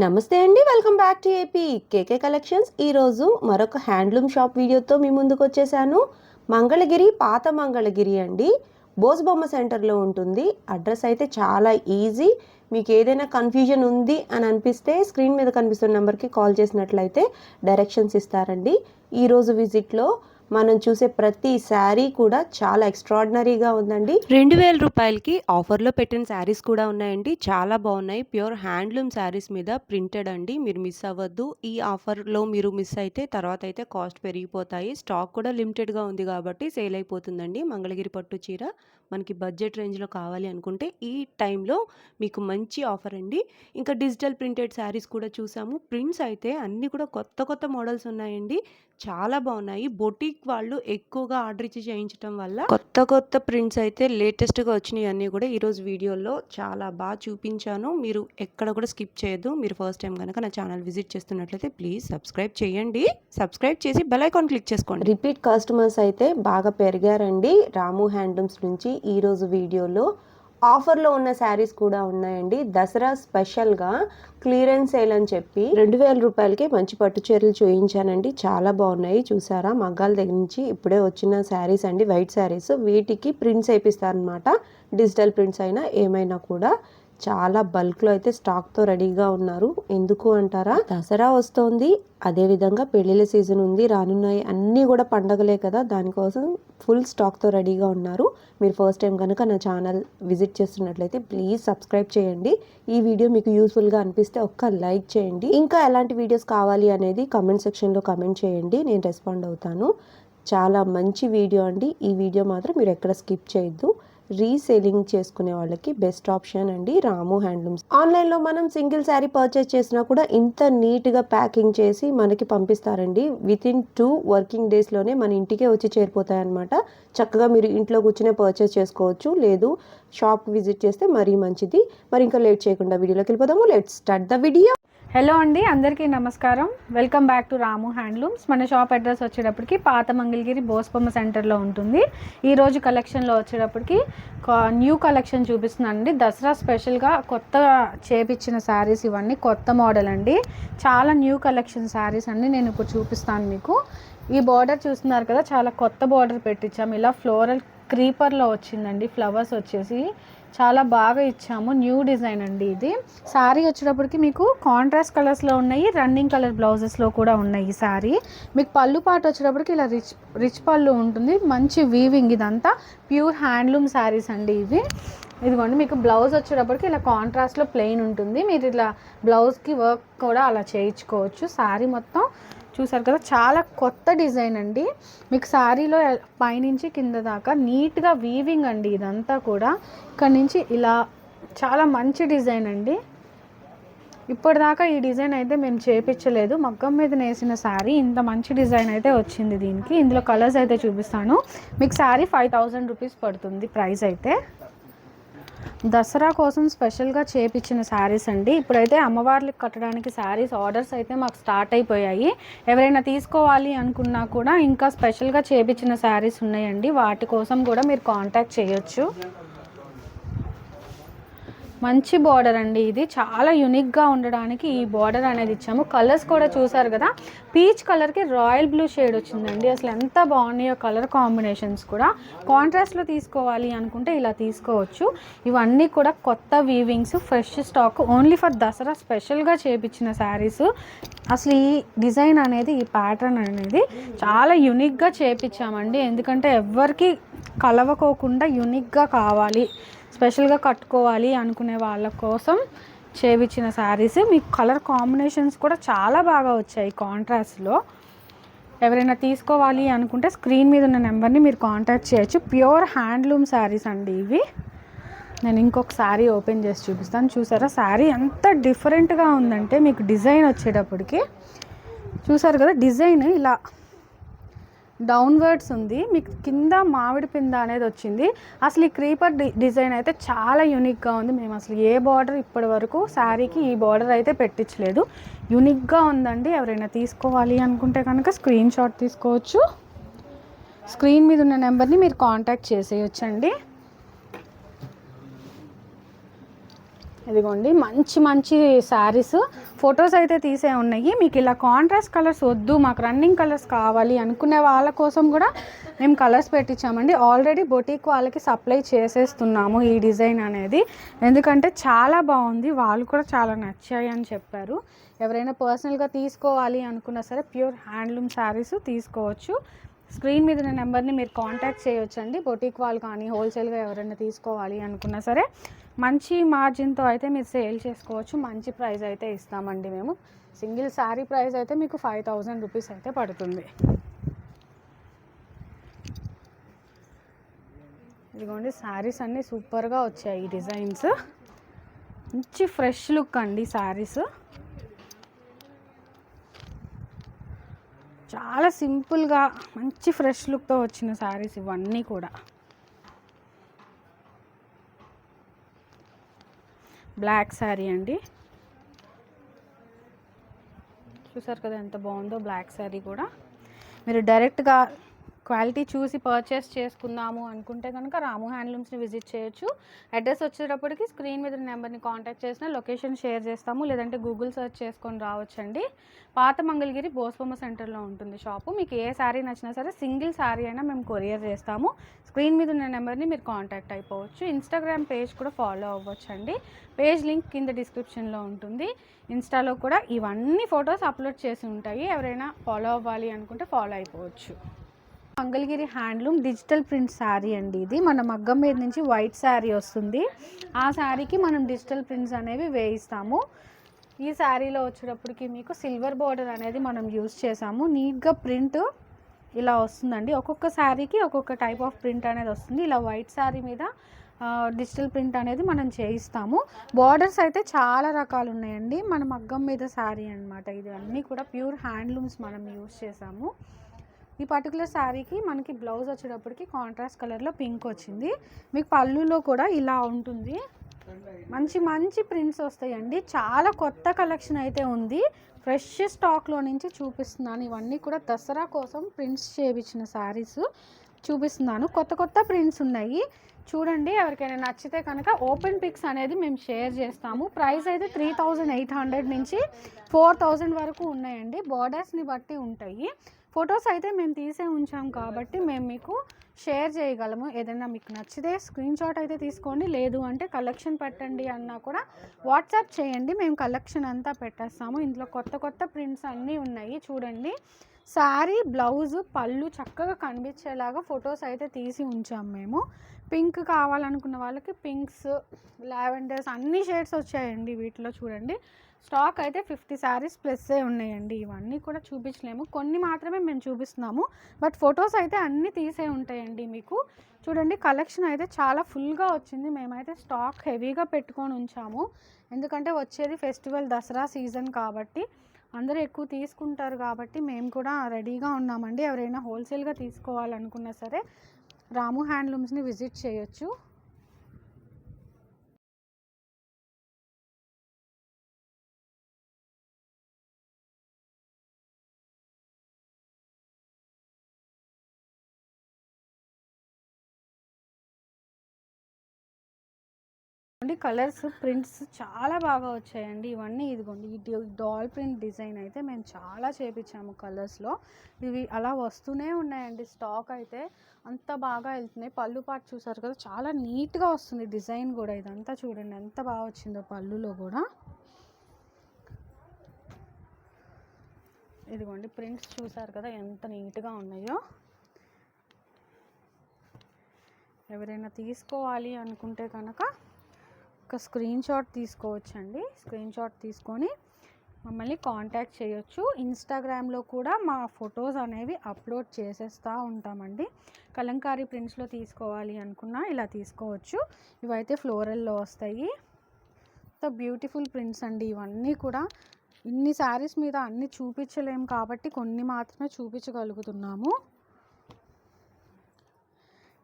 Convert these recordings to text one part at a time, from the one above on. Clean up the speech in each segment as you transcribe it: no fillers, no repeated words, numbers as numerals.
నమస్తే అండి, welcome back to AP KK collections. ఈరోజు మరొక హ్యాండ్లూమ్ షాప్ వీడియోతో మీ ముందుకు వచ్చేసాను. మంగళగిరి, పాత మంగళగిరి అండి, బోస్బొమ్మ సెంటర్లో ఉంటుంది. అడ్రస్ అయితే చాలా ఈజీ. మీకు ఏదైనా కన్ఫ్యూజన్ ఉంది అని అనిపిస్తే స్క్రీన్ మీద కనిపిస్తున్న నెంబర్కి కాల్ చేసినట్లయితే డైరెక్షన్స్ ఇస్తారండి. ఈరోజు విజిట్లో మనం చూసే ప్రతి శారీ కూడా చాలా ఎక్స్ట్రాడినరీగా ఉందండి. 2000 రూపాయలకి ఆఫర్లో పెట్టిన శారీస్ కూడా ఉన్నాయండి. చాలా బాగున్నాయి. ప్యూర్ హ్యాండ్లూమ్ శారీస్ మీద ప్రింటెడ్ అండి. మీరు మిస్ అవ్వద్దు. ఈ ఆఫర్లో మీరు మిస్ అయితే తర్వాత అయితే కాస్ట్ పెరిగిపోతాయి. స్టాక్ కూడా లిమిటెడ్గా ఉంది కాబట్టి సేల్ అయిపోతుందండి. మంగళగిరి పట్టు చీర మనకి బడ్జెట్ రేంజ్లో కావాలి అనుకుంటే ఈ టైంలో మీకు మంచి ఆఫర్ అండి. ఇంకా డిజిటల్ ప్రింటెడ్ శారీస్ కూడా చూసాము. ప్రింట్స్ అయితే అన్నీ కూడా కొత్త కొత్త మోడల్స్ ఉన్నాయండి. చాలా బాగున్నాయి. బొటిక్ వాళ్ళు ఎక్కువగా ఆర్డర్ ఇచ్చి చేయించడం వల్ల కొత్త కొత్త ప్రింట్స్ అయితే లేటెస్ట్గా వచ్చినాయి అన్నీ కూడా ఈరోజు వీడియోలో చాలా బాగా చూపించాను. మీరు ఎక్కడ కూడా స్కిప్ చేయొద్దు. మీరు ఫస్ట్ టైం కనుక నా ఛానల్ విజిట్ చేస్తున్నట్లయితే ప్లీజ్ సబ్స్క్రైబ్ చేయండి. సబ్స్క్రైబ్ చేసి బెల్ ఐకాన్ క్లిక్ చేసుకోండి. రిపీట్ కస్టమర్స్ అయితే బాగా పెరిగారండి రాము హ్యాండ్లూమ్స్ నుంచి. ఈరోజు వీడియోలో ఆఫర్లో ఉన్న శారీస్ కూడా ఉన్నాయండి. దసరా స్పెషల్గా క్లియరెన్స్ సేల్ అని చెప్పి 2000 రూపాయలకి మంచి పట్టు చీరలు చూయించానండి. చాలా బాగున్నాయి. చూసారా, మగ్గాల దగ్గర నుంచి ఇప్పుడే వచ్చిన శారీస్ అండి, వైట్ శారీస్. వీటికి ప్రింట్స్ వేపిస్తారనమాట. డిజిటల్ ప్రింట్స్ అయినా ఏమైనా కూడా చాలా బల్క్లో అయితే స్టాక్తో రెడీగా ఉన్నారు. ఎందుకు అంటారా, దసరా వస్తోంది, అదేవిధంగా పెళ్ళిళ్ళ సీజన్ ఉంది, రానున్నాయి అన్నీ కూడా పండగలే కదా, దానికోసం ఫుల్ స్టాక్తో రెడీగా ఉన్నారు. మీరు ఫస్ట్ టైం కనుక నా ఛానల్ విజిట్ చేస్తున్నట్లయితే ప్లీజ్ సబ్స్క్రైబ్ చేయండి. ఈ వీడియో మీకు యూస్ఫుల్గా అనిపిస్తే ఒక్క లైక్ చేయండి. ఇంకా ఎలాంటి వీడియోస్ కావాలి అనేది కామెంట్ సెక్షన్లో కామెంట్ చేయండి, నేను రెస్పాండ్ అవుతాను. చాలా మంచి వీడియో అండి. ఈ వీడియో మాత్రం మీరు ఎక్కడ స్కిప్ చేయొద్దు. రీసేలింగ్ చేసుకునే వాళ్ళకి బెస్ట్ ఆప్షన్ అండి రాము హ్యాండ్లూమ్స్. ఆన్లైన్లో మనం సింగిల్ శారీ పర్చేస్ చేసినా కూడా ఇంత నీట్గా ప్యాకింగ్ చేసి మనకి పంపిస్తారండి. వితిన్ 2 వర్కింగ్ డేస్లోనే మన ఇంటికే వచ్చి చేరిపోతాయి అనమాట. చక్కగా మీరు ఇంట్లో కూర్చునే పర్చేస్ చేసుకోవచ్చు. లేదు షాప్ విజిట్ చేస్తే మరీ మంచిది. మరి ఇంకా లేట్ చేయకుండా వీడియోలోకి వెళ్ళిపోదాము. Let's start the video. Hello అండి, అందరికీ నమస్కారం. Welcome back to Ramu handlooms. మన షాప్ అడ్రస్ వచ్చేటప్పటికి పాత మంగళగిరి బోస్బొమ్మ సెంటర్లో ఉంటుంది. ఈరోజు కలెక్షన్లో వచ్చేటప్పటికి న్యూ కలెక్షన్ చూపిస్తున్నానండి. దసరా స్పెషల్గా కొత్తగా చేపించిన శారీస్, ఇవన్నీ కొత్త మోడల్ అండి. చాలా న్యూ కలెక్షన్ శారీస్ అండి. నేను ఇప్పుడు చూపిస్తాను మీకు. ఈ బార్డర్ చూస్తున్నారు కదా, చాలా కొత్త బార్డర్ పెట్టించాము. ఇలా ఫ్లోరల్ క్రీపర్లో వచ్చిందండి. ఫ్లవర్స్ వచ్చేసి చాలా బాగా ఇచ్చాము. న్యూ డిజైన్ అండి ఇది. శారీ వచ్చేటప్పటికి మీకు కాంట్రాస్ట్ కలర్స్లో ఉన్నాయి, రన్నింగ్ కలర్ బ్లౌజెస్లో కూడా ఉన్నాయి. ఈ శారీ మీకు పళ్ళు పాటు వచ్చేటప్పటికి ఇలా రిచ్ పళ్ళు ఉంటుంది. మంచి వీవింగ్, ఇదంతా ప్యూర్ హ్యాండ్లూమ్ శారీస్ అండి ఇవి. ఇదిగోండి, మీకు బ్లౌజ్ వచ్చేటప్పటికి ఇలా కాంట్రాస్ట్లో ప్లెయిన్ ఉంటుంది. మీరు ఇలా బ్లౌజ్కి వర్క్ కూడా అలా చేయించుకోవచ్చు. శారీ మొత్తం చూసారు కదా, చాలా కొత్త డిజైన్ అండి. మీకు శారీలో పైనుంచి కింద దాకా నీట్గా వీవింగ్ అండి. ఇదంతా కూడా ఇక్కడ నుంచి ఇలా చాలా మంచి డిజైన్ అండి. ఇప్పటిదాకా ఈ డిజైన్ అయితే మేము చేపించలేదు. మగ్గం మీద నేసిన శారీ ఇంత మంచి డిజైన్ అయితే వచ్చింది దీనికి. ఇందులో కలర్స్ అయితే చూపిస్తాను. మీకు శారీ 5000 రూపీస్ పడుతుంది ప్రైస్ అయితే. దసరా కోసం స్పెషల్గా చేపించిన శారీస్ అండి. ఇప్పుడైతే అమ్మవార్లకు కట్టడానికి శారీస్ ఆర్డర్స్ అయితే మాకు స్టార్ట్ అయిపోయాయి. ఎవరైనా తీసుకోవాలి అనుకున్నా కూడా ఇంకా స్పెషల్గా చేపించిన శారీస్ ఉన్నాయండి. వాటి కోసం కూడా మీరు కాంటాక్ట్ చేయొచ్చు. మంచి బార్డర్ అండి ఇది. చాలా యూనిక్గా ఉండడానికి ఈ బార్డర్ అనేది ఇచ్చాము. కలర్స్ కూడా చూసారు కదా, పీచ్ కలర్కి రాయల్ బ్లూ షేడ్ వచ్చిందండి. అసలు ఎంత బాగున్నాయో కలర్ కాంబినేషన్స్ కూడా. కాంట్రాస్ట్లో తీసుకోవాలి అనుకుంటే ఇలా తీసుకోవచ్చు. ఇవన్నీ కూడా కొత్త weavings, fresh stock, only for Dasara స్పెషల్గా చేపించిన శారీస్. అసలు ఈ డిజైన్ అనేది, ఈ ప్యాటర్న్ అనేది చాలా యూనిక్గా చేపించామండి. ఎందుకంటే ఎవరికి కలవకోకుండా యూనిక్గా కావాలి, స్పెషల్గా కట్టుకోవాలి అనుకునే వాళ్ళ కోసం చేపించిన శారీస్. మీకు కలర్ కాంబినేషన్స్ కూడా చాలా బాగా వచ్చాయి కాంట్రాస్ట్లో. ఎవరైనా తీసుకోవాలి అనుకుంటే స్క్రీన్ మీద ఉన్న నెంబర్ని మీరు కాంటాక్ట్ చేయొచ్చు. ప్యూర్ హ్యాండ్లూమ్ శారీస్ అండి ఇవి. నేను ఇంకొక శారీ ఓపెన్ చేసి చూపిస్తాను. చూసారా, శారీ ఎంత డిఫరెంట్గా ఉందంటే మీకు డిజైన్ వచ్చేటప్పటికి చూసారు కదా, డిజైన్ ఇలా డౌన్వర్డ్స్ ఉంది. మీకు కింద మామిడి పింద అనేది వచ్చింది. అసలు ఈ క్రీపర్ డిజైన్ అయితే చాలా యూనిక్గా ఉంది. మేము అసలు ఏ బార్డర్ ఇప్పటి వరకు శారీకి ఈ బార్డర్ అయితే పెట్టించలేదు. యూనిక్గా ఉందండి. ఎవరైనా తీసుకోవాలి అనుకుంటే కనుక స్క్రీన్ షాట్ తీసుకోవచ్చు. స్క్రీన్ మీద ఉన్న నెంబర్ని మీరు కాంటాక్ట్ చేసేయచ్చండి. ఇదిగోండి, మంచి మంచి శారీస్ ఫొటోస్ అయితే తీసే ఉన్నాయి. మీకు ఇలా కాంట్రాస్ట్ కలర్స్ వద్దు, మాకు రన్నింగ్ కలర్స్ కావాలి అనుకునే వాళ్ళ కోసం కూడా మేము కలర్స్ పెట్టించామండి. ఆల్రెడీ బొటీక్ వాళ్ళకి సప్లై చేసేస్తున్నాము ఈ డిజైన్ అనేది, ఎందుకంటే చాలా బాగుంది, వాళ్ళు కూడా చాలా నచ్చాయి అని చెప్పారు. ఎవరైనా పర్సనల్గా తీసుకోవాలి అనుకున్నా సరే ప్యూర్ హ్యాండ్లూమ్ శారీస్ తీసుకోవచ్చు. స్క్రీన్ మీద ఉన్న నెంబర్ని మీరు కాంటాక్ట్ చేయొచ్చండి. బొటీక్ వాళ్ళు కానీ హోల్సేల్గా ఎవరైనా తీసుకోవాలి అనుకున్నా సరే మంచి మార్జిన్తో అయితే మీరు సేల్ చేసుకోవచ్చు. మంచి ప్రైస్ అయితే ఇస్తామండి మేము. సింగిల్ శారీ ప్రైస్ అయితే మీకు 5000 రూపీస్ అయితే పడుతుంది. ఇదిగోండి శారీస్ అన్నీ సూపర్గా వచ్చాయి. ఈ డిజైన్స్ మంచి ఫ్రెష్ లుక్ అండి. శారీస్ చాలా సింపుల్గా మంచి ఫ్రెష్ లుక్తో వచ్చిన శారీస్ ఇవన్నీ కూడా. బ్లాక్ శారీ అండి, చూసారు కదా ఎంత బాగుందో బ్లాక్ శారీ కూడా. మీరు డైరెక్ట్గా క్వాలిటీ చూసి పర్చేస్ చేసుకుందాము అనుకుంటే కనుక రాము హ్యాండ్లూమ్స్ని విజిట్ చేయొచ్చు. అడ్రస్ వచ్చేటప్పటికి స్క్రీన్ మీద నెంబర్ని కాంటాక్ట్ చేసిన లొకేషన్ షేర్ చేస్తాము, లేదంటే గూగుల్ సెర్చ్ చేసుకొని రావచ్చండి. పాత మంగళగిరి బోస్బొమ్మ సెంటర్లో ఉంటుంది షాపు. మీకు ఏ శారీ నచ్చినా సరే సింగిల్ శారీ అయినా మేము కొరియర్ చేస్తాము. స్క్రీన్ మీద ఉన్న నెంబర్ని మీరు కాంటాక్ట్ అయిపోవచ్చు. ఇన్స్టాగ్రామ్ పేజ్ కూడా ఫాలో అవ్వచ్చండి. పేజ్ లింక్ కింద డిస్క్రిప్షన్లో ఉంటుంది. ఇన్స్టాలో కూడా ఇవన్నీ ఫొటోస్ అప్లోడ్ చేసి ఉంటాయి. ఎవరైనా ఫాలో అవ్వాలి అనుకుంటే ఫాలో అయిపోవచ్చు. Mangalagiri handloom digital print sari అండి. ఇది మన మగ్గం మీద నుంచి వైట్ శారీ వస్తుంది. ఆ శారీకి మనం డిజిటల్ ప్రింట్స్ అనేవి వేయిస్తాము. ఈ శారీలో వచ్చేటప్పటికి మీకు సిల్వర్ బార్డర్ అనేది మనం యూజ్ చేసాము. నీట్గా ప్రింట్ ఇలా వస్తుందండి. ఒక్కొక్క శారీకి ఒక్కొక్క టైప్ ఆఫ్ ప్రింట్ అనేది వస్తుంది. ఇలా వైట్ శారీ మీద డిజిటల్ ప్రింట్ అనేది మనం చేయిస్తాము. బార్డర్స్ అయితే చాలా రకాలు ఉన్నాయండి. మన మగ్గం మీద శారీ అనమాట. ఇది అన్నీ కూడా ప్యూర్ హ్యాండ్లూమ్స్ మనం యూజ్ చేసాము. ఈ పర్టికులర్ శారీకి మనకి బ్లౌజ్ వచ్చేటప్పటికి కాంట్రాస్ట్ కలర్లో పింక్ వచ్చింది. మీకు పళ్ళులో కూడా ఇలా ఉంటుంది. మంచి మంచి ప్రింట్స్ వస్తాయండి. చాలా కొత్త కలెక్షన్ అయితే ఉంది. ఫ్రెష్ స్టాక్లో నుంచి చూపిస్తున్నాను. ఇవన్నీ కూడా దసరా కోసం ప్రింట్స్ చేయించిన శారీస్ చూపిస్తున్నాను. కొత్త కొత్త ప్రింట్స్ ఉన్నాయి చూడండి. ఎవరికైనా నచ్చితే కనుక ఓపెన్ పిక్స్ అనేది మేము షేర్ చేస్తాము. ప్రైస్ అయితే 3800 నుంచి 4000 వరకు ఉన్నాయండి. బార్డర్స్ని బట్టి ఉంటాయి. ఫొటోస్ అయితే మేము తీసే ఉంచాం కాబట్టి మేము మీకు షేర్ చేయగలము. ఏదైనా మీకు నచ్చితే స్క్రీన్ షాట్ అయితే తీసుకోండి, లేదు అంటే కలెక్షన్ పెట్టండి అన్నా కూడా వాట్సాప్ చేయండి. మేము కలెక్షన్ అంతా పెట్టేస్తాము. ఇందులో కొత్త కొత్త ప్రింట్స్ అన్నీ ఉన్నాయి చూడండి. శారీ, బ్లౌజు, పళ్ళు చక్కగా కనిపించేలాగా ఫొటోస్ అయితే తీసి ఉంచాం మేము. పింక్ కావాలనుకున్న వాళ్ళకి పింక్స్, లావెండర్స్ అన్ని షేడ్స్ వచ్చాయండి వీటిలో. చూడండి స్టాక్ అయితే 50 శారీస్ ప్లస్సే ఉన్నాయండి. ఇవన్నీ కూడా చూపించలేము, కొన్ని మాత్రమే మేము చూపిస్తున్నాము. బట్ ఫొటోస్ అయితే అన్నీ తీసే ఉంటాయండి మీకు. చూడండి కలెక్షన్ అయితే చాలా ఫుల్గా వచ్చింది. మేమైతే స్టాక్ హెవీగా పెట్టుకొని ఉంచాము, ఎందుకంటే వచ్చేది ఫెస్టివల్ దసరా సీజన్ కాబట్టి అందరూ ఎక్కువ తీసుకుంటారు కాబట్టి మేము కూడా రెడీగా ఉన్నామండి. ఎవరైనా హోల్సేల్గా తీసుకోవాలనుకున్నా సరే రాము హ్యాండ్లూమ్స్ని విజిట్ చేయొచ్చు. కలర్స్, ప్రింట్స్ చాలా బాగా వచ్చాయండి. ఇవన్నీ ఇదిగోండి ఈ డాల్ ప్రింట్ డిజైన్ అయితే మేము చాలా చేపించాము కలర్స్లో. ఇవి అలా వస్తూనే ఉన్నాయండి. స్టాక్ అయితే అంత బాగా వెళ్తున్నాయి. పళ్ళు పాటు చూసారు కదా, చాలా నీట్గా వస్తుంది డిజైన్ కూడా. ఇదంతా చూడండి ఎంత బాగా వచ్చిందో పళ్ళులో కూడా. ఇదిగోండి ప్రింట్స్ చూసారు కదా ఎంత నీట్గా ఉన్నాయో. ఎవరైనా తీసుకోవాలి అనుకుంటే కనుక ఒక స్క్రీన్ షాట్ తీసుకోవచ్చండి. స్క్రీన్ షాట్ తీసుకొని మమ్మల్ని కాంటాక్ట్ చేయొచ్చు. ఇన్స్టాగ్రామ్లో కూడా మా ఫొటోస్ అనేవి అప్లోడ్ చేసేస్తూ ఉంటామండి. కలంకారీ ప్రింట్స్లో తీసుకోవాలి అనుకున్నా ఇలా తీసుకోవచ్చు. ఇవైతే ఫ్లోరల్లో వస్తాయి. బ్యూటిఫుల్ ప్రింట్స్ అండి ఇవన్నీ కూడా. ఇన్ని శారీస్ మీద అన్నీ చూపించలేము కాబట్టి కొన్ని మాత్రమే చూపించగలుగుతున్నాము.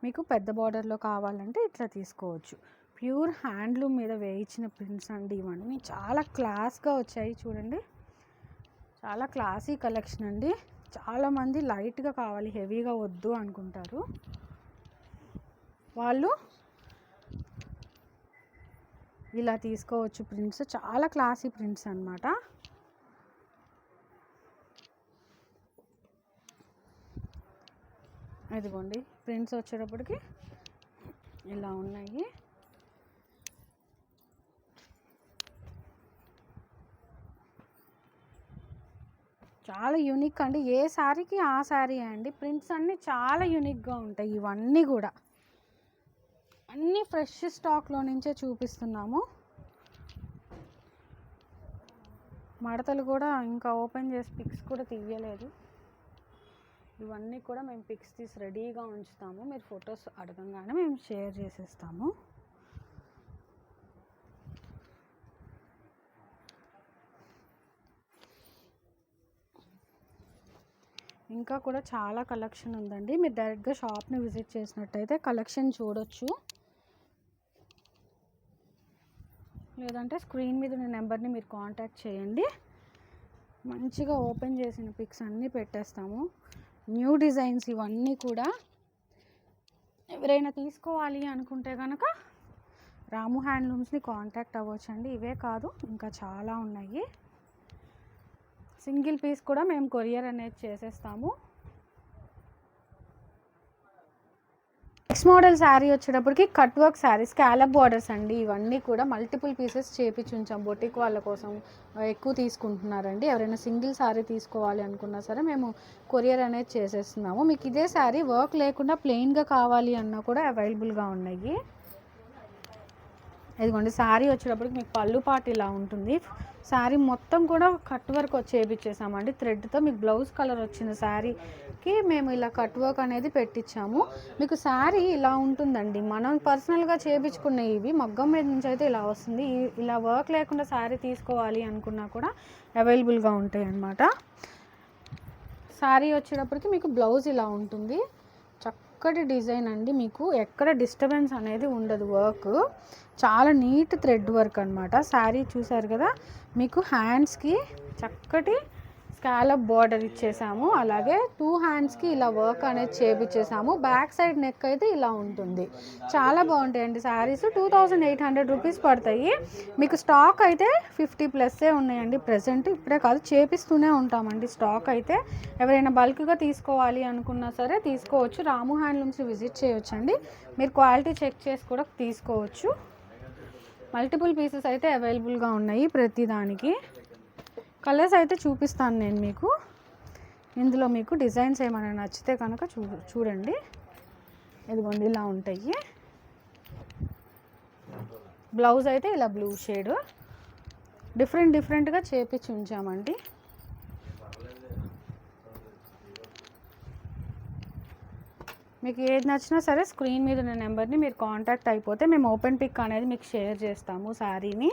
మీకు పెద్ద బార్డర్లో కావాలంటే ఇట్లా తీసుకోవచ్చు. ప్యూర్ హ్యాండ్లూమ్ మీద వేయించిన ప్రింట్స్ అండి ఇవన్నీ. చాలా క్లాస్గా వచ్చాయి చూడండి. చాలా క్లాసీ కలెక్షన్ అండి. చాలామంది లైట్గా కావాలి, హెవీగా వద్దు అనుకుంటారు. వాళ్ళు ఇలా తీసుకోవచ్చు. ప్రింట్స్ చాలా క్లాసీ ప్రింట్స్ అన్నమాట. ఇదిగోండి ప్రింట్స్ వచ్చేటప్పటికి ఇలా ఉన్నాయి. చాలా యూనిక్ అండి. ఏ శారీకి ఆ శారీ అండి. ప్రింట్స్ అన్నీ చాలా యూనిక్గా ఉంటాయి. ఇవన్నీ కూడా అన్నీ ఫ్రెష్ స్టాక్లో నుంచే చూపిస్తున్నాము. మడతలు కూడా ఇంకా ఓపెన్ చేసి పిక్స్ కూడా తీయలేదు. ఇవన్నీ కూడా మేము పిక్స్ తీసి రెడీగా ఉంచుతాము. మీరు ఫొటోస్ అడగంగానే మేము షేర్ చేసేస్తాము. ఇంకా కూడా చాలా కలెక్షన్ ఉందండి. మీరు డైరెక్ట్గా షాప్ని విజిట్ చేసినట్టయితే కలెక్షన్ చూడొచ్చు. లేదంటే స్క్రీన్ మీద ఉన్న నెంబర్ని మీరు కాంటాక్ట్ చేయండి. మంచిగా ఓపెన్ చేసిన పిక్స్ అన్నీ పెట్టేస్తాము. న్యూ డిజైన్స్ ఇవన్నీ కూడా. ఎవరైనా తీసుకోవాలి అనుకుంటే కనుక రాము హ్యాండ్లూమ్స్ని కాంటాక్ట్ అవ్వచ్చండి. ఇవే కాదు ఇంకా చాలా ఉన్నాయి. సింగిల్ పీస్ కూడా మేము కొరియర్ అనేది చేసేస్తాము. నెక్స్ట్ మోడల్ శారీ వచ్చేటప్పటికి cut work sari, scallop borders అండి. ఇవన్నీ కూడా మల్టిపుల్ పీసెస్ చేపించి ఉంచాం. బొటిక్ వాళ్ళ కోసం ఎక్కువ తీసుకుంటున్నారండి. ఎవరైనా సింగిల్ శారీ తీసుకోవాలి అనుకున్నా సరే మేము కొరియర్ అనేది చేసేస్తున్నాము. మీకు ఇదే శారీ వర్క్ లేకుండా ప్లెయిన్గా కావాలి అన్నా కూడా అవైలబుల్గా ఉన్నాయి. ఇదిగోండి శారీ వచ్చేటప్పటికి మీకు పళ్ళు పాటు ఇలా ఉంటుంది. శారీ మొత్తం కూడా కట్ వర్క్ చేపించేసామండి. థ్రెడ్తో మీకు బ్లౌజ్ కలర్ వచ్చిన శారీకి మేము ఇలా కట్ వర్క్ అనేది పెట్టించాము. మీకు శారీ ఇలా ఉంటుందండి. మనం పర్సనల్గా చేపించుకునే ఇవి మగ్గం మీద నుంచి అయితే ఇలా వస్తుంది. ఇలా వర్క్ లేకుండా శారీ తీసుకోవాలి అనుకున్నా కూడా అవైలబుల్గా ఉంటాయి అన్నమాట. శారీ వచ్చేటప్పటికి మీకు బ్లౌజ్ ఇలా ఉంటుంది. చక్కటి డిజైన్ అండి. మీకు ఎక్కడ డిస్టర్బెన్స్ అనేది ఉండదు. వర్క్ చాలా నీట్ థ్రెడ్ వర్క్ అనమాట. శారీ చూసారు కదా. మీకు హ్యాండ్స్కి చక్కటి స్కాలప్ బార్డర్ ఇచ్చేసాము. అలాగే 2 హ్యాండ్స్కి ఇలా వర్క్ అనేది చేపించేసాము. బ్యాక్ సైడ్ నెక్ అయితే ఇలా ఉంటుంది. చాలా బాగుంటాయండి శారీస్. 2800 రూపీస్ పడతాయి. మీకు స్టాక్ అయితే 50+ ఉన్నాయండి ప్రజెంట్. ఇప్పుడే కాదు చేపిస్తూనే ఉంటామండి స్టాక్ అయితే. ఎవరైనా బల్క్గా తీసుకోవాలి అనుకున్నా సరే తీసుకోవచ్చు. రాము హ్యాండ్లూమ్స్ విజిట్ చేయొచ్చండి. మీరు క్వాలిటీ చెక్ చేసి కూడా తీసుకోవచ్చు. మల్టిపుల్ పీసెస్ అయితే అవైలబుల్గా ఉన్నాయి ప్రతి దానికి. కలర్స్ అయితే చూపిస్తాను నేను మీకు. ఇందులో మీకు డిజైన్స్ ఏమైనా నచ్చితే కనుక చూడండి. ఇదిగోండి ఇలా ఉంటాయి. బ్లౌజ్ అయితే ఇలా బ్లూ షేడ్ డిఫరెంట్గా చేపించి ఉంచామండి. మీకు ఏది నచ్చినా సరే స్క్రీన్ మీద ఉన్న నెంబర్ని మీరు కాంటాక్ట్ అయిపోతే మేము ఓపెన్ పిక్ అనేది మీకు షేర్ చేస్తాము శారీని.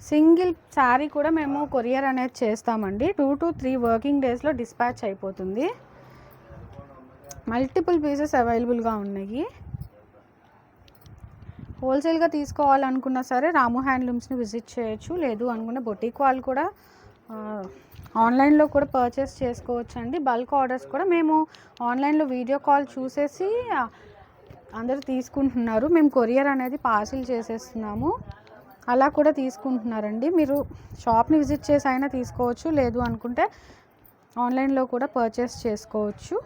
సింగిల్ శారీ కూడా మేము కొరియర్ అనేది చేస్తామండి. 2 to 3 వర్కింగ్ డేస్లో డిస్పాచ్ అయిపోతుంది. మల్టిపుల్ పీసెస్ అవైలబుల్గా ఉన్నాయి. హోల్సేల్గా తీసుకోవాలనుకున్నా సరే రాము హ్యాండ్లూమ్స్ని విజిట్ చేయొచ్చు. లేదు అనుకున్న బొటిక్ వాళ్ళు కూడా ఆన్లైన్లో కూడా పర్చేస్ చేసుకోవచ్చు అండి. బల్క్ ఆర్డర్స్ కూడా మేము ఆన్లైన్లో వీడియో కాల్ చూసేసి అందరూ తీసుకుంటున్నారు. మేము కొరియర్ అనేది పార్సిల్ చేసేస్తున్నాము. అలా కూడా తీసుకుంటున్నారండి. మీరు షాప్ని విజిట్ చేసి అయినా తీసుకోవచ్చు. లేదు అనుకుంటే ఆన్లైన్లో కూడా పర్చేస్ చేసుకోవచ్చు.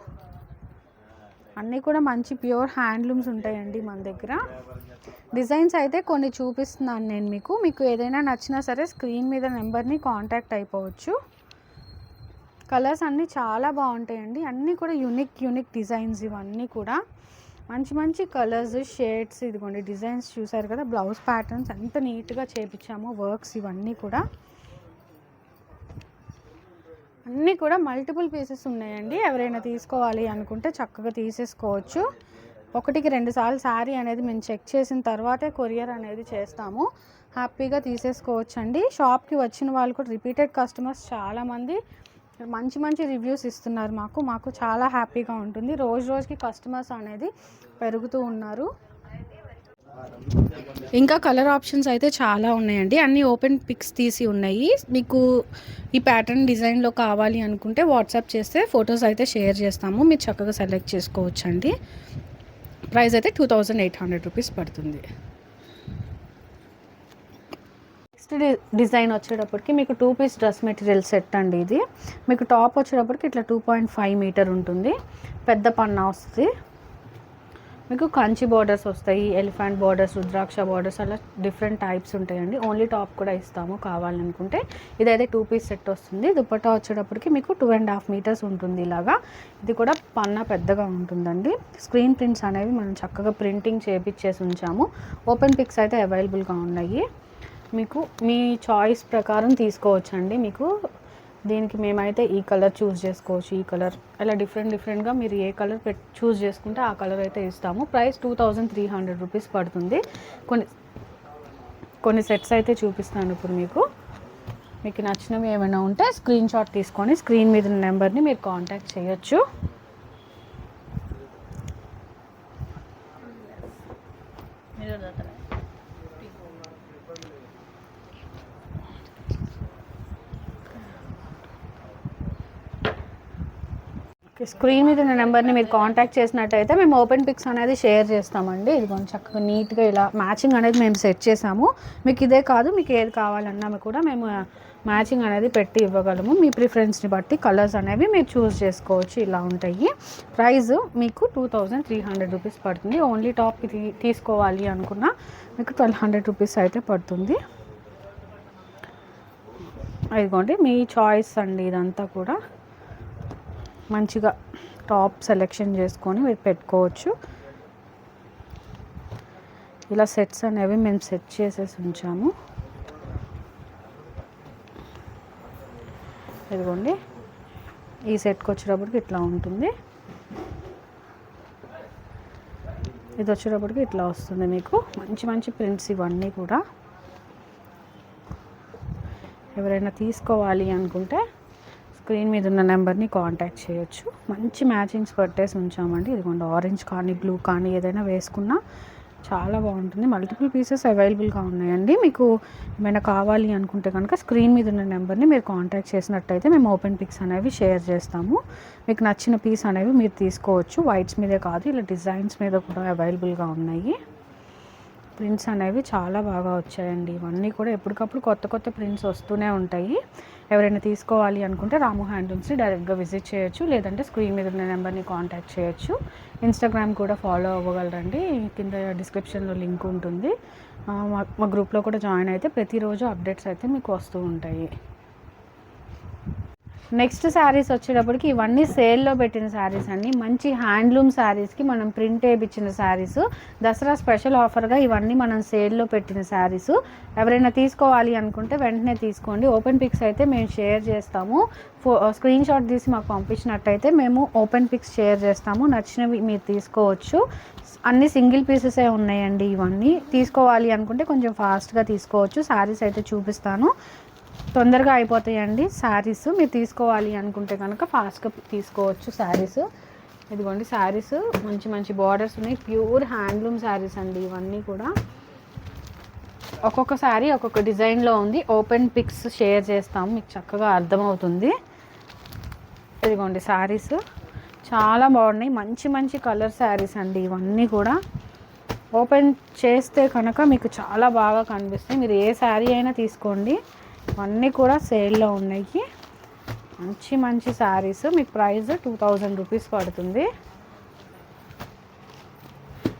అన్నీ కూడా మంచి ప్యూర్ హ్యాండ్లూమ్స్ ఉంటాయండి మన దగ్గర. డిజైన్స్ అయితే కొన్ని చూపిస్తున్నాను నేను మీకు. మీకు ఏదైనా నచ్చినా సరే స్క్రీన్ మీద నెంబర్ని కాంటాక్ట్ అయిపోవచ్చు. కలర్స్ అన్నీ చాలా బాగుంటాయండి. అన్నీ కూడా యూనిక్ డిజైన్స్. ఇవన్నీ కూడా మంచి కలర్స్, షేడ్స్. ఇదిగోండి డిజైన్స్ చూసారు కదా. బ్లౌజ్ ప్యాటర్న్స్ ఎంత నీట్గా చేపించామో వర్క్స్. ఇవన్నీ కూడా అన్నీ కూడా మల్టిపుల్ పీసెస్ ఉన్నాయండి. ఎవరైనా తీసుకోవాలి అనుకుంటే చక్కగా తీసేసుకోవచ్చు. 1-2 సార్లు శారీ అనేది మేము చెక్ చేసిన తర్వాతే కొరియర్ అనేది చేస్తాము. హ్యాపీగా తీసేసుకోవచ్చు అండి. షాప్కి వచ్చిన వాళ్ళు కూడా రిపీటెడ్ కస్టమర్స్ చాలామంది మంచి రివ్యూస్ ఇస్తున్నారు. మాకు చాలా హ్యాపీగా ఉంటుంది. రోజుకి కస్టమర్స్ అనేది పెరుగుతూ ఉన్నారు. ఇంకా కలర్ ఆప్షన్స్ అయితే చాలా ఉన్నాయండి. అన్నీ ఓపెన్ పిక్స్ తీసి ఉన్నాయి. మీకు ఈ ప్యాటర్న్ డిజైన్లో కావాలి అనుకుంటే వాట్సాప్ చేస్తే ఫొటోస్ అయితే షేర్ చేస్తాము. మీరు చక్కగా సెలెక్ట్ చేసుకోవచ్చు అండి. ప్రైస్ అయితే 2800 రూపీస్ పడుతుంది. నెక్స్ట్ డిజైన్ వచ్చేటప్పటికి మీకు 2 పీస్ డ్రెస్ మెటీరియల్ సెట్ అండి. ఇది మీకు టాప్ వచ్చేటప్పటికి ఇట్లా 2.5 మీటర్ ఉంటుంది, పెద్ద పన్నా వస్తుంది. మీకు కంచి బార్డర్స్ వస్తాయి, ఎలిఫెంట్ బార్డర్స్, రుద్రాక్ష బార్డర్స్, అలా డిఫరెంట్ టైప్స్ ఉంటాయండి. ఓన్లీ టాప్ కూడా ఇస్తాము కావాలనుకుంటే. ఇదైతే 2 పీస్ సెట్ వస్తుంది. దుపట్టా వచ్చేటప్పటికి మీకు 2.5 మీటర్స్ ఉంటుంది ఇలాగా. ఇది కూడా పన్నా పెద్దగా ఉంటుందండి. స్క్రీన్ ప్రింట్స్ అనేవి మనం చక్కగా ప్రింటింగ్ చేపించేసి ఉంచాము. ఓపెన్ పిక్స్ అయితే అవైలబుల్గా ఉన్నాయి. మీకు మీ చాయిస్ ప్రకారం తీసుకోవచ్చండి. మీకు దీనికి మేమైతే ఈ కలర్ చూస్ చేసుకోవచ్చు, ఈ కలర్, అలా డిఫరెంట్గా మీరు ఏ కలర్ చూస్ చేసుకుంటే ఆ కలర్ అయితే ఇస్తాము. ప్రైస్ 2300 రూపీస్ పడుతుంది. కొన్ని సెట్స్ అయితే చూపిస్తాను ఇప్పుడు. మీకు నచ్చినవి ఏమైనా ఉంటే స్క్రీన్ షాట్ తీసుకొని స్క్రీన్ మీద ఉన్న నెంబర్ని మీరు కాంటాక్ట్ చేయొచ్చు. స్క్రీన్ మీద ఉన్న నెంబర్ని మీరు కాంటాక్ట్ చేసినట్టయితే మేము ఓపెన్ పిక్స్ అనేది షేర్ చేస్తామండి. ఇది కొంచెం చక్కగా నీట్గా ఇలా మ్యాచింగ్ అనేది మేము సెట్ చేసాము. మీకు ఇదే కాదు, మీకు ఏది కావాలన్నా కూడా మేము మ్యాచింగ్ అనేది పెట్టి ఇవ్వగలము. మీ ప్రిఫరెన్స్ని బట్టి కలర్స్ అనేవి మీరు చూస్ చేసుకోవచ్చు. ఇలా ఉంటాయి. ప్రైస్ మీకు 2300 రూపీస్ పడుతుంది. ఓన్లీ టాప్ తీసుకోవాలి అనుకున్నా మీకు 1200 రూపీస్ అయితే పడుతుంది. ఇదిగోండి మీ చాయిస్ అండి. ఇదంతా కూడా మంచిగా టాప్ సెలెక్షన్ చేసుకొని మీరు పెట్టుకోవచ్చు. ఇలా సెట్స్ అనేవి మేము సెట్ చేసేసి ఉంచాము. ఇదిగోండి ఈ సెట్కి వచ్చేటప్పటికి ఇట్లా ఉంటుంది. ఇది వచ్చేటప్పటికి ఇట్లా వస్తుంది. మీకు మంచి ప్రింట్స్ ఇవన్నీ కూడా. ఎవరైనా తీసుకోవాలి అనుకుంటే స్క్రీన్ మీద ఉన్న నెంబర్ని కాంటాక్ట్ చేయొచ్చు. మంచి మ్యాచింగ్స్ పెట్టేసి ఉంచామండి. ఇదిగోండి ఆరెంజ్ కానీ బ్లూ కానీ ఏదైనా వేసుకున్నా చాలా బాగుంటుంది. మల్టిపుల్ పీసెస్ అవైలబుల్గా ఉన్నాయండి. మీకు ఏమైనా కావాలి అనుకుంటే కనుక స్క్రీన్ మీద ఉన్న నెంబర్ని మీరు కాంటాక్ట్ చేసినట్టయితే మేము ఓపెన్ పిక్స్ అనేవి షేర్ చేస్తాము. మీకు నచ్చిన పీస్ అనేవి మీరు తీసుకోవచ్చు. వైట్స్ మీదే కాదు, ఇలా డిజైన్స్ మీద కూడా అవైలబుల్గా ఉన్నాయి. ప్రింట్స్ అనేవి చాలా బాగా వచ్చాయండి. ఇవన్నీ కూడా ఎప్పటికప్పుడు కొత్త ప్రింట్స్ వస్తూనే ఉంటాయి. ఎవరైనా తీసుకోవాలి అనుకుంటే రాము హ్యాండ్లూమ్స్ని డైరెక్ట్గా విజిట్ చేయొచ్చు, లేదంటే స్క్రీన్ మీద ఉన్న నెంబర్ని కాంటాక్ట్ చేయొచ్చు. ఇన్స్టాగ్రామ్ కూడా ఫాలో అవ్వగలరండి. కింద డిస్క్రిప్షన్లో లింక్ ఉంటుంది. మా గ్రూప్లో కూడా జాయిన్ అయితే ప్రతిరోజు అప్డేట్స్ అయితే మీకు వస్తూ ఉంటాయి. నెక్స్ట్ శారీస్ వచ్చేటప్పటికి ఇవన్నీ సేల్లో పెట్టిన శారీస్ అండి. మంచి హ్యాండ్లూమ్ శారీస్కి మనం ప్రింట్ వేయించిన శారీస్. దసరా స్పెషల్ ఆఫర్గా ఇవన్నీ మనం సేల్లో పెట్టిన శారీస్. ఎవరైనా తీసుకోవాలి అనుకుంటే వెంటనే తీసుకోండి. ఓపెన్ పిక్స్ అయితే మేము షేర్ చేస్తాము. స్క్రీన్ షాట్ తీసి మాకు పంపించినట్టయితే మేము ఓపెన్ పిక్స్ షేర్ చేస్తాము. నచ్చినవి మీరు తీసుకోవచ్చు. అన్ని సింగిల్ పీసెసే ఉన్నాయండి. ఇవన్నీ తీసుకోవాలి అనుకుంటే కొంచెం ఫాస్ట్గా తీసుకోవచ్చు. శారీస్ అయితే చూపిస్తాను, తొందరగా అయిపోతాయండి శారీస్. మీరు తీసుకోవాలి అనుకుంటే కనుక ఫాస్ట్గా తీసుకోవచ్చు శారీస్. ఇదిగోండి శారీస్ మంచి బార్డర్స్ ఉన్నాయి. ప్యూర్ హ్యాండ్లూమ్ శారీస్ అండి ఇవన్నీ కూడా. ఒక్కొక్క శారీ ఒక్కొక్క డిజైన్లో ఉంది. ఓపెన్ పిక్స్ షేర్ చేస్తాము, మీకు చక్కగా అర్థమవుతుంది. ఇదిగోండి శారీస్ చాలా బాగున్నాయి. మంచి కలర్ శారీస్ అండి ఇవన్నీ కూడా. ఓపెన్ చేస్తే కనుక మీకు చాలా బాగా కనిపిస్తాయి. మీరు ఏ శారీ అయినా తీసుకోండి. ఇవన్నీ కూడా సేల్లో ఉన్నాయి. మంచి శారీస్. మీకు ప్రైస్ 2000 రూపీస్ పడుతుంది.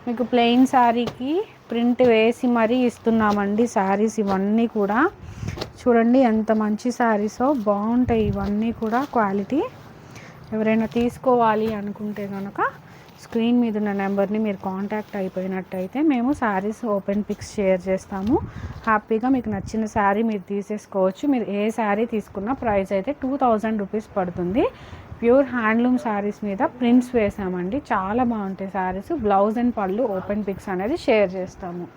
మీకు ప్లెయిన్ శారీకి ప్రింట్ వేసి మరీ ఇస్తున్నామండి శారీస్. ఇవన్నీ కూడా చూడండి ఎంత మంచి శారీసో, బాగుంటాయి ఇవన్నీ కూడా క్వాలిటీ. ఎవరైనా తీసుకోవాలి అనుకుంటే కనుక స్క్రీన్ మీద ఉన్న నెంబర్ని మీరు కాంటాక్ట్ అయిపోయినట్టయితే మేము శారీస్ ఓపెన్ పిక్స్ షేర్ చేస్తాము. హ్యాపీగా మీకు నచ్చిన శారీ మీరు తీసేసుకోవచ్చు. మీరు ఏ శారీ తీసుకున్నా ప్రైస్ అయితే 2000 రూపీస్ పడుతుంది. ప్యూర్ హ్యాండ్లూమ్ శారీస్ మీద ప్రింట్స్ వేసామండి. చాలా బాగుంటాయి శారీస్. బ్లౌజ్ అండ్ పళ్ళు ఓపెన్ పిక్స్ అనేది షేర్ చేస్తాము.